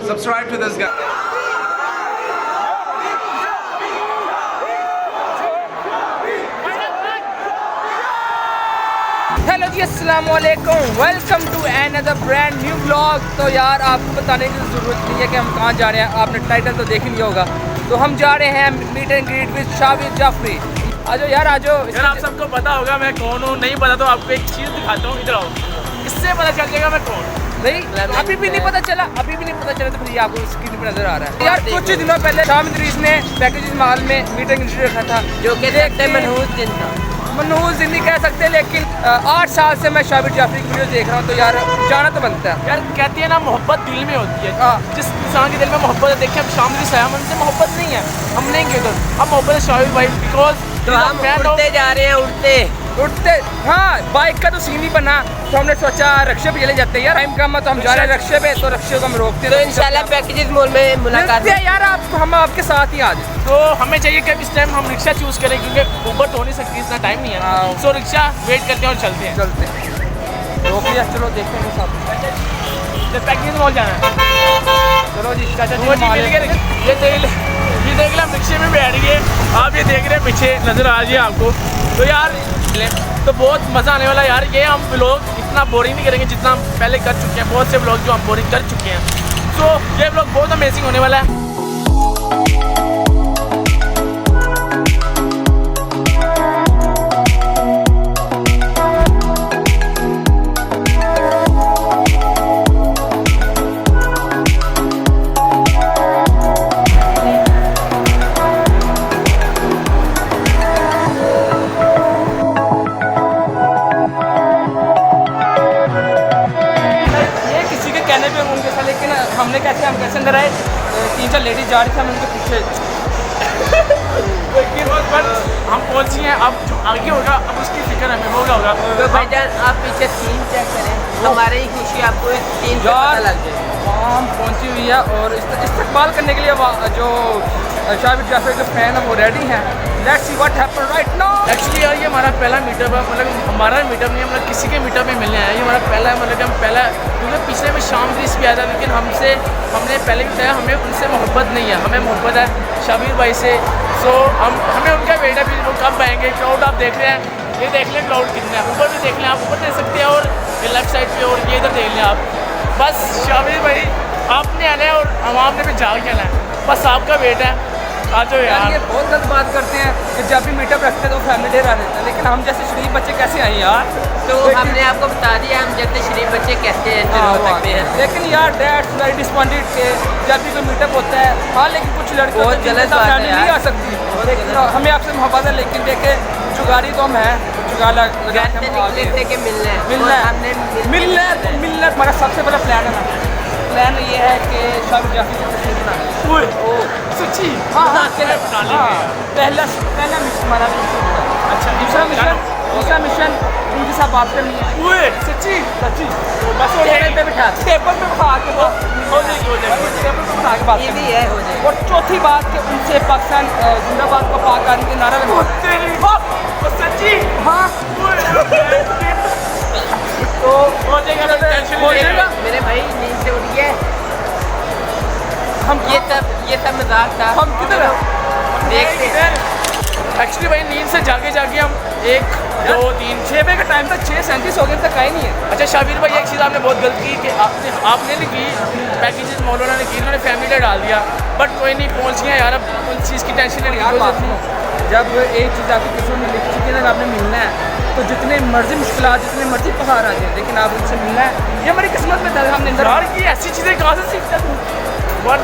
Subscribe to this guy. Hello जी, अस्सलाम वालेकुम, welcome to another brand new blog. तो यार आपको बताने की ज़रूरत नहीं है कि हम कहाँ जा रहे हैं, आपने टाइटल तो देख ही लिया होगा। तो हम जा रहे हैं meet and greet with Shabir Jafri. आजो यार, आजो यार। आप सबको पता होगा मैं कौन हूँ, नहीं पता तो आपको एक चीज़ दिखाता हूँ, इधर आओ, इससे पता चल जाएगा मैं कौन। नहीं, अभी भी नहीं पता चला, तो फिर ये आपको स्क्रीन पर नजर आ रहा है। यार कुछ दिनों पहले शाबिर ने पैकेज माल में मीट एंड ग्रीट रखा था, जो कि मनहूस दिन नहीं कह सकते, लेकिन 8 साल से मैं शाबिर जाफरी की वीडियो देख रहा हूँ, तो यार जाना तो बनता है। यार कहती है ना, मोहब्बत दिल में होती है। जिस इंसान के दिल में मोहब्बत है, देखिए हम शामिर से हमसे मोहब्बत नहीं है, हम नहीं गए, हम मोहब्बत है शाबिर भाई, बिकॉज तो हम उड़ते जा रहे हैं, उड़ते। हाँ, बाइक का तो सीन ही बना, तो हमने सोचा रक्शे पे चले जाते हैं यार। टाइम कम है तो हम जा रहे हैं रक्शे पे, तो रक्शे को हम रोकते हैं। तो इंशाल्लाह पैकेजेस मॉल में मुलाकात है यार, हम आपके साथ ही आज। तो हमें चाहिए कि इस टाइम हम रिक्शा चूज़ करें, क्योंकि ऊबर तो हो नहीं सकती, इतना टाइम नहीं है। सो रिक्शा वेट करते हैं और चलते हैं। रोक लिया, चलो देखते हैं सब। पैकेज मॉल जाना है, चलो जी, चाचा जी ये देख ले हम रिक्शे में बैठ गए। आप ये देख रहे हैं पीछे नज़र आ रही है आपको। तो यार तो बहुत मज़ा आने वाला है यार। ये हम व्लॉग इतना बोरिंग नहीं करेंगे जितना हम पहले कर चुके हैं, बहुत से व्लॉग जो हम बोरिंग कर चुके हैं। सो ये व्लॉग बहुत अमेजिंग होने वाला है। लेकिन हमने कैसे अंदर आए, 3-4 लेडीज जा रही थी, हम उनके पीछे। हम पहुंची हैं, अब जो आगे होगा अब उसकी फिक्र हमें होगा। तो भाईजान आप पीछे सीन चेक करें, हमारी ही खुशी आपको इस सीन से पता लग जाए। हम पहुंची हुई है और इस्तकबाल करने के लिए जो शाबिर जाफरी के फैन है वो रेडी हैं। Let's see what happen right now. Actually यार ये हमारा पहला मीटअप है, मतलब हमारा मीटअप नहीं है, मतलब किसी के मीटअप में मिलने आया। ये हमारा पहला है, मतलब हम पहला, क्योंकि पिछले में शाम भी आया था, लेकिन हमने पहले भी बताया हमें उनसे मोहब्बत नहीं है, हमें मोहब्बत है शाबिर भाई से। सो हमें उनका वेट है, फिर वो कब आएंगे। क्राउड आप देख रहे हैं, ये देख लें क्राउड कितना है, ऊपर भी देख लें, आप ऊपर देख सकते हैं, और ये लेफ्ट साइड पे, और ये इधर देख लें आप। बस शाबिर भाई आपने आना है और आवाम ने भी जाग जाना है, बस आपका वेट है। आज यार ये बहुत गलत बात करते हैं कि जब भी मीटअप रखते हैं तो फैमिली डे रहते हैं, लेकिन हम जैसे शरीफ बच्चे कैसे आए यार। तो हमने आपको बता दिया हम जैसे शरीफ बच्चे कैसे एंटर हो सकते हैं। लेकिन यार डेट्स वेरी डिसअपॉइंटेड के जब भी कोई मीटअप होता है। हाँ, लेकिन कुछ लड़के बहुत गलत बात है नहीं आ सकती, लेकिन हमें आपसे मोहब्बत है। लेकिन देखे जुगारी तो हम हैं, जुगाड़ मिलना हमारा सबसे बड़ा प्लान है। प्लान ये है कि शाबिर जाफरी से तस्वीर बनाना। सच्ची? हाँ, पहला मिशन हमारा। अच्छा, दूसरा मिशन उनके साथ बात करनी है। सच्ची? बस टेबल पे बिठा के टेबल पे बिठा के बात। ये भी है, हो जाएगी। और चौथी बात कि उनसे पाकिस्तान जिंदाबाद को पाक आने के नारा लगा। सच्ची? हाँ, तो हो जाएगा। मेरे भाई नींद से उठ गए। हम ये सब मजाक था। हम किधर हैं? देखते हैं। एक्चुअली भाई नींद से जागे हम 1, 2, 3, 6 बजे का टाइम था, 6:37 हो गए तक आए नहीं है। अच्छा शाबिर भाई, एक चीज़ आपने बहुत गलत की कि आपने नहीं की, पैकेजेस मौलाना ने की, उन्होंने फैमिली डे डाल दिया। बट कोई नहीं, पहुंच गया यार, अब उस चीज़ की टेंशन नहीं। यार बात सुनो, जब एक चीज़ आपकी किस्मत में लिख चुकी है, आपने मिलना है, तो जितने मर्जी मुश्किलात, जितने मर्जी पहाड़ आ जाए, लेकिन आप उनसे मिलना है। ये हमारी किस्मत में था, हमने यार ये ऐसी चीज़ें कहाँ से सीखता हूँ। हाँ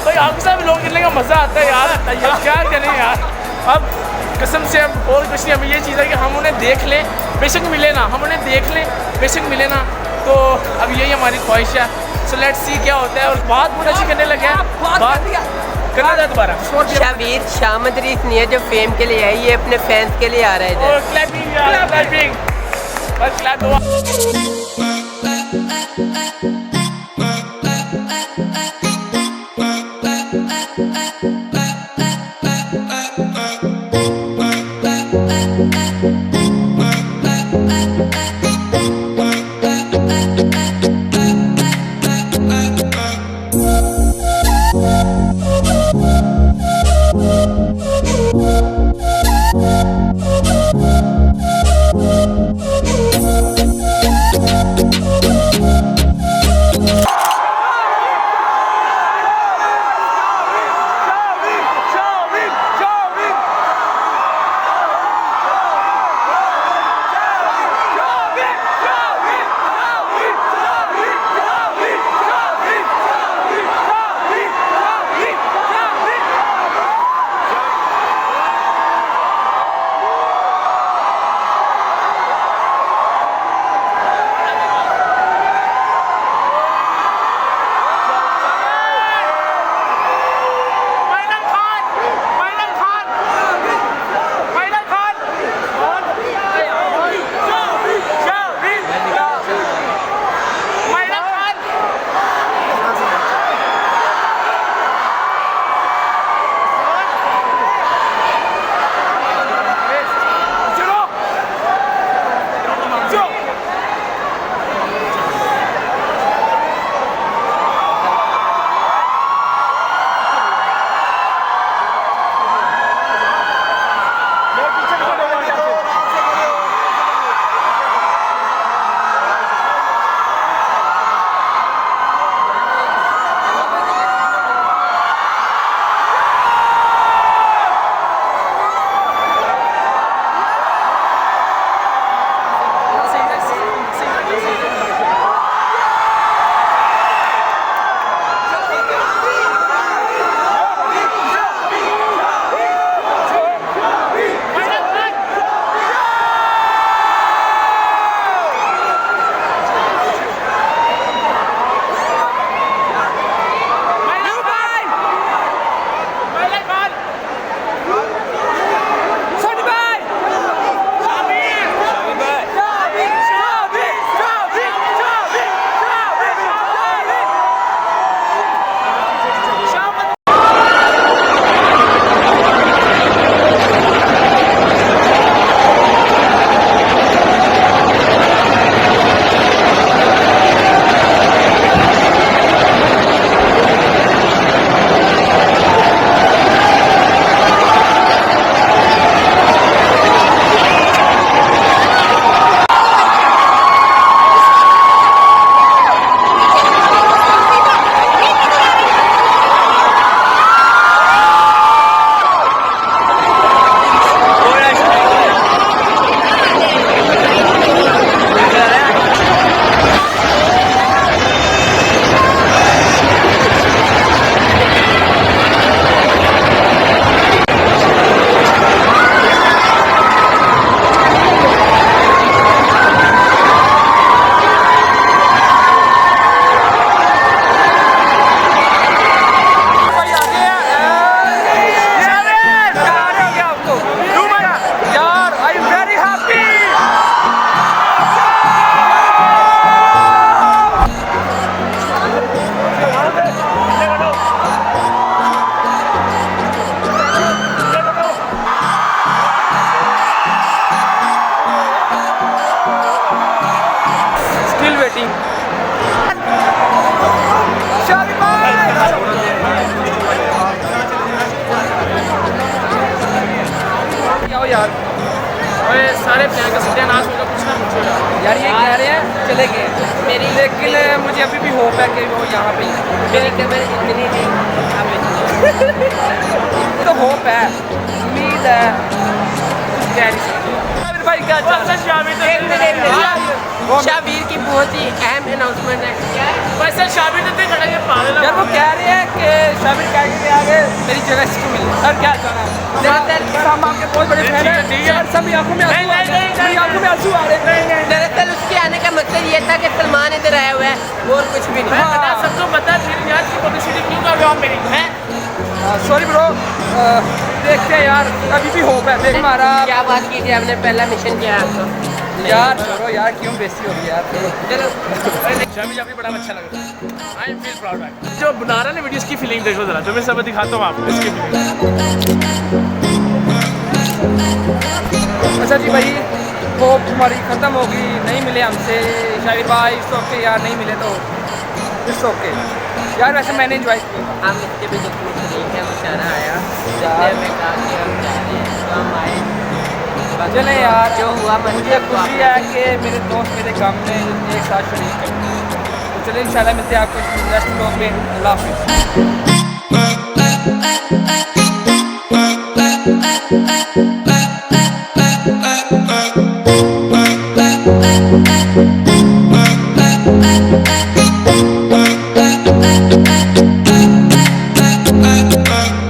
भाई, आपके साथ लोग मिलने का मज़ा आता है यार, क्या करें यार। अब कसम से अब और कुछ नहीं, हमें ये चीज़ है कि हम उन्हें देख लें, बेशक मिले ना, हम उन्हें देख लें, बेशक मिले ना। तो अब यही हमारी ख्वाहिश है। सो लेट्स सी क्या होता है। और बात बहुत अच्छी करने लगे हैं, बात करना था दोबारा। शाबिर शामद रीफ नहीं है जो फेम के लिए है, ये अपने फैंस के लिए आ रहा है इधर। Bye. और ये सारे प्लान का सत्यानाश होगा, कुछ ना पूछो यार ये कह रहे हैं चले गए, लेकिन मुझे अभी भी होप है कि वो यहाँ पे ही है। मेरी कमर इतनी नहीं, अब इतनी। तो होप है, उम्मीद है, कुछ कह नहीं सकते। शाबिर भाई क्या चल रहा है? एक मिनट शाबिर की बहुत ही अहम अनाउंसमेंट है। वैसे शाबिर तो खड़ा है पागल यार वो कह रहे हैं कि शाबिर कह के आगे मेरी जगह इसको मिले। सर क्या कहना है? हम आपके बहुत बड़े फैन हैं। सर सभी आंखों में आंसू आ रहे हैं, मेरी आंखों में आंसू आ रहे हैं। दरअसल उसके आने का मतलब ये था कि सलमान इधर आया हुआ है और कुछ भी नहीं। बता, सबको बता मेरी यार की पब्लिसिटी क्यों कर रहे हो आप मेरी हैं? सॉरी ब्रो, देखते हैं यार, अभी भी होप है। देख हमारा क्या बात की थी आपने, पहला मिशन किया है आपको। यार छोड़ो यार, क्यों बेइज्जती हो रही है यार। चलो शाबिर जाफरी बड़ा अच्छा लग रहा है। I am feel proud of जो बना रहा है ना वीडियो, इसकी फीलिंग देखो जरा, जो मैं सब दिखाता हूँ आपको इसकी फीलिंग। अच्छा जी भाई, होप हमारी ख़त्म होगी, नहीं मिले हमसे शाबिर भाई, इट्स ओके यार, नहीं मिले तो इट्स ओके यार। वैसे मैंने एंजॉय किया। हम इसके भी दुख में शरीक है, बेचारा आया जितने हमें कहा कि हम जा रहे हैं तो हम आए। चले यार, जो हुआ मुझे खुशी है कि मेरे दोस्त मेरे काम में एक साथ शरीक है। तो चलिए इंशाल्लाह मिलते हैं आपको नेक्स्ट ब्लॉग में। अल्लाह हाफिज़।